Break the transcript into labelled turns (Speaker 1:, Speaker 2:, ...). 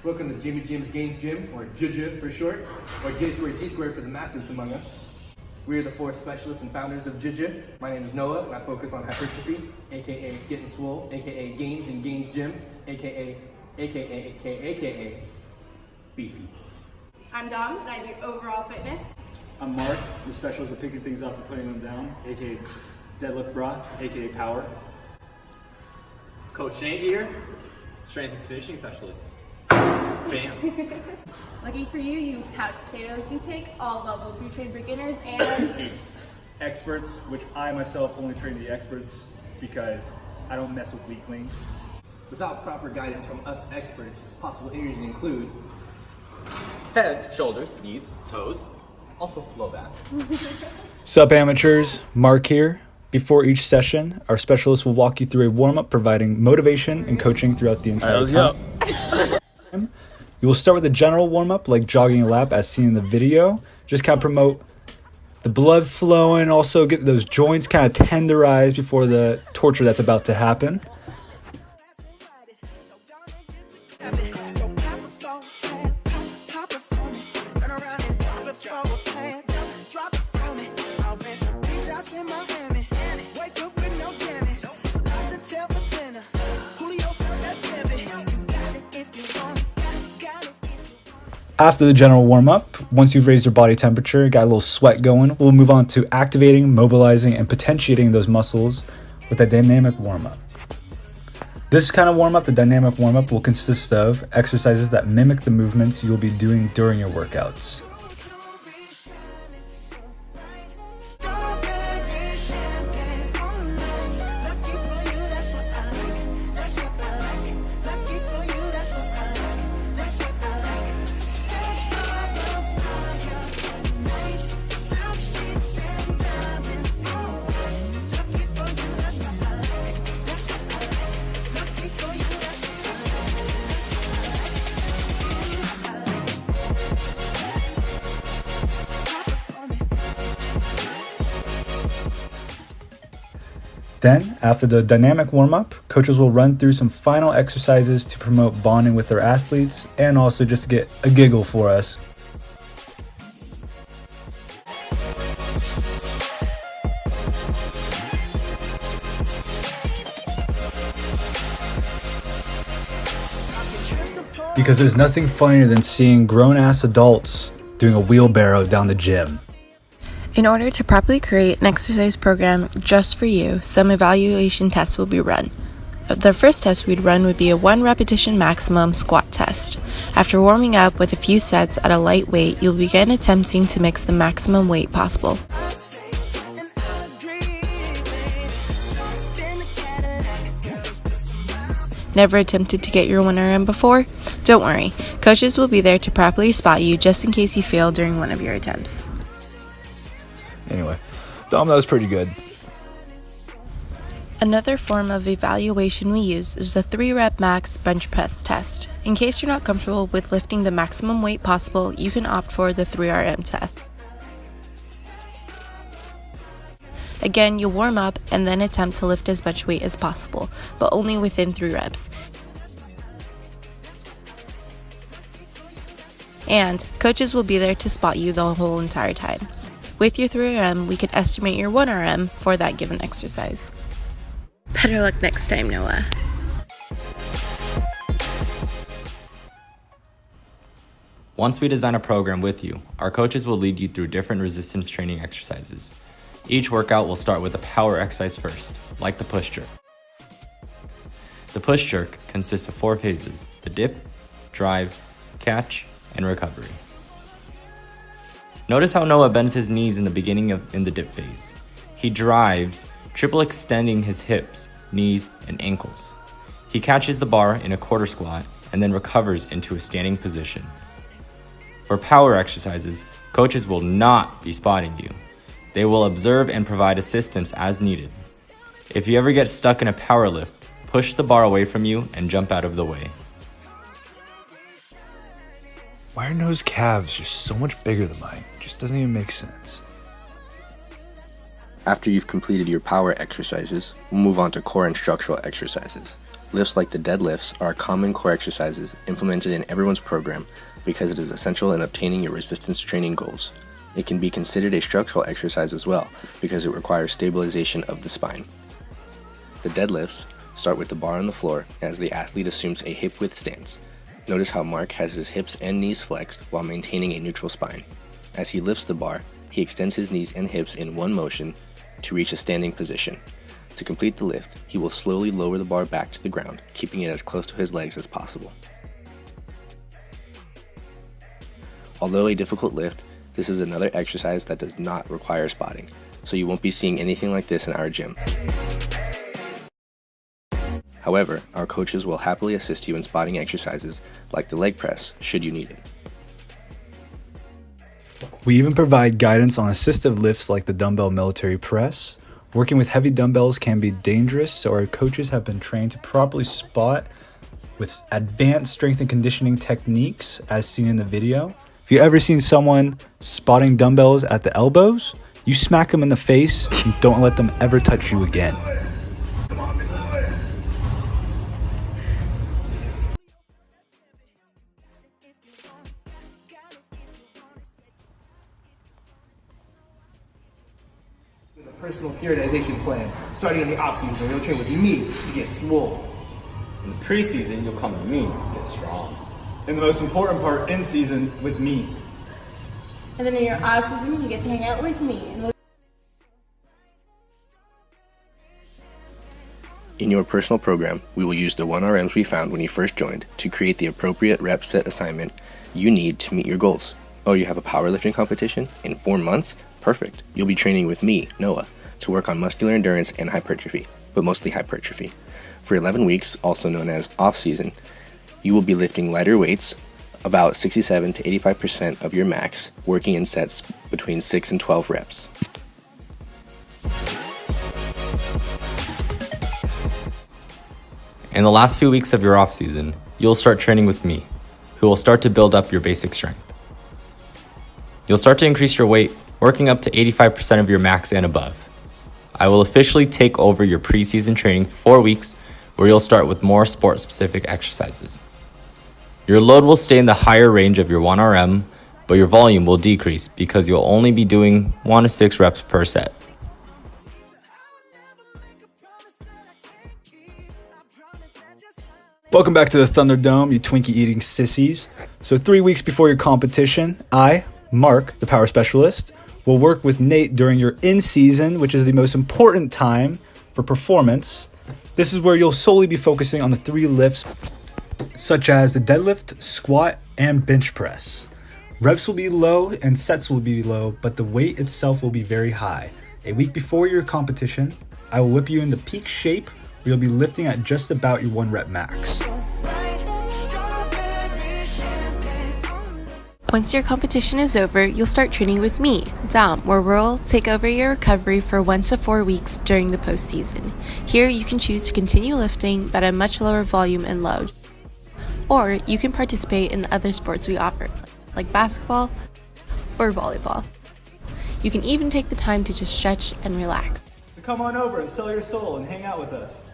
Speaker 1: Welcome to Jimmy Jim's Gains Gym, or JJGG for short, or J squared G squared for the mathletes among us. We are the 4 specialists and founders of JJGG. My name is Noah, and I focus on hypertrophy, aka getting swole, aka gains and gains gym, aka beefy.
Speaker 2: I'm Dom, and I do overall fitness.
Speaker 3: I'm Mark, the specialist of picking things up and putting them down, aka deadlift bra, aka power.
Speaker 4: Coach Nate here, strength and conditioning specialist. Bam.
Speaker 2: Lucky for you, you couch potatoes. We take all levels. We train beginners and
Speaker 3: Experts, which I myself only train the experts because I don't mess with weaklings.
Speaker 1: Without proper guidance from us experts, possible injuries include
Speaker 4: Heads, shoulders, knees, toes, also low back.
Speaker 5: Sup amateurs, Mark here. Before each session, our specialist will walk you through a warm-up providing motivation and coaching throughout the entire time. You will start with a general warm-up like jogging a lap as seen in the video. Just kind of promote the blood flowing, also get those joints kind of tenderized before the torture that's about to happen. After the general warm-up, once you've raised your body temperature, got a little sweat going, we'll move on to activating, mobilizing, and potentiating those muscles with a dynamic warm-up. This kind of warm-up, the dynamic warm-up, will consist of exercises that mimic the movements you'll be doing during your workouts. Then, after the dynamic warm-up, coaches will run through some final exercises to promote bonding with their athletes and also just to get a giggle for us. Because there's nothing funnier than seeing grown-ass adults doing a wheelbarrow down the gym.
Speaker 6: In order to properly create an exercise program just for you, some evaluation tests will be run. The first test we'd run would be a 1 repetition maximum squat test. After warming up with a few sets at a light weight, you'll begin attempting to mix the maximum weight possible. Never attempted to get your 1RM before? Don't worry, coaches will be there to properly spot you just in case you fail during one of your attempts.
Speaker 5: Anyway, Dom, that was pretty good.
Speaker 6: Another form of evaluation we use is the 3-rep max bench press test. In case you're not comfortable with lifting the maximum weight possible, you can opt for the 3RM test. Again, you'll warm up and then attempt to lift as much weight as possible, but only within 3 reps. And coaches will be there to spot you the whole entire time. With your 3RM, we can estimate your 1RM for that given exercise. Better luck next time, Noah.
Speaker 4: Once we design a program with you, our coaches will lead you through different resistance training exercises. Each workout will start with a power exercise first, like the push jerk. The push jerk consists of 4 phases: the dip, drive, catch, and recovery. Notice how Noah bends his knees in the beginning in the dip phase. He drives, triple extending his hips, knees, and ankles. He catches the bar in a quarter squat and then recovers into a standing position. For power exercises, coaches will not be spotting you. They will observe and provide assistance as needed. If you ever get stuck in a power lift, push the bar away from you and jump out of the way.
Speaker 5: Why are Noah's calves just so much bigger than mine? It just doesn't even make sense.
Speaker 1: After you've completed your power exercises, we'll move on to core and structural exercises. Lifts like the deadlifts are common core exercises implemented in everyone's program because it is essential in obtaining your resistance training goals. It can be considered a structural exercise as well because it requires stabilization of the spine. The deadlifts start with the bar on the floor as the athlete assumes a hip width stance. Notice how Mark has his hips and knees flexed while maintaining a neutral spine. As he lifts the bar, he extends his knees and hips in one motion to reach a standing position. To complete the lift, he will slowly lower the bar back to the ground, keeping it as close to his legs as possible. Although a difficult lift, this is another exercise that does not require spotting, so you won't be seeing anything like this in our gym. However, our coaches will happily assist you in spotting exercises like the leg press should you need it.
Speaker 5: We even provide guidance on assistive lifts like the dumbbell military press. Working with heavy dumbbells can be dangerous, so our coaches have been trained to properly spot with advanced strength and conditioning techniques as seen in the video. If you ever seen someone spotting dumbbells at the elbows, you smack them in the face and don't let them ever touch you again.
Speaker 1: Personal periodization plan. Starting in the off-season, you'll train with me to get swole.
Speaker 4: In the preseason, you'll come to me to get strong.
Speaker 3: And the most important part, in season, with me.
Speaker 2: And then in your off season, you get to hang out with me.
Speaker 1: In your personal program, we will use the 1RMs we found when you first joined to create the appropriate rep set assignment you need to meet your goals. Oh, you have a powerlifting competition? In 4 months? Perfect. You'll be training with me, Noah, to work on muscular endurance and hypertrophy, but mostly hypertrophy. For 11 weeks, also known as off-season, you will be lifting lighter weights, about 67 to 85% of your max, working in sets between 6 and 12 reps.
Speaker 4: In the last few weeks of your off season, you'll start training with me, who will start to build up your basic strength. You'll start to increase your weight, working up to 85% of your max and above. I will officially take over your preseason training for 4 weeks, where you'll start with more sport-specific exercises. Your load will stay in the higher range of your 1RM, but your volume will decrease because you'll only be doing 1 to 6 reps per set.
Speaker 5: Welcome back to the Thunderdome, you Twinkie-eating sissies. So 3 weeks before your competition, I, Mark, the power specialist, will work with Nate during your in-season, which is the most important time for performance. This is where you'll solely be focusing on the 3 lifts, such as the deadlift, squat, and bench press. Reps will be low and sets will be low, but the weight itself will be very high. A week before your competition, I will whip you into peak shape, where you'll be lifting at just about your 1 rep max.
Speaker 6: Once your competition is over, you'll start training with me, Dom, where we'll take over your recovery for 1 to 4 weeks during the postseason. Here, you can choose to continue lifting, but at a much lower volume and load. Or you can participate in the other sports we offer, like basketball or volleyball. You can even take the time to just stretch and relax.
Speaker 3: So come on over and sell your soul and hang out with us.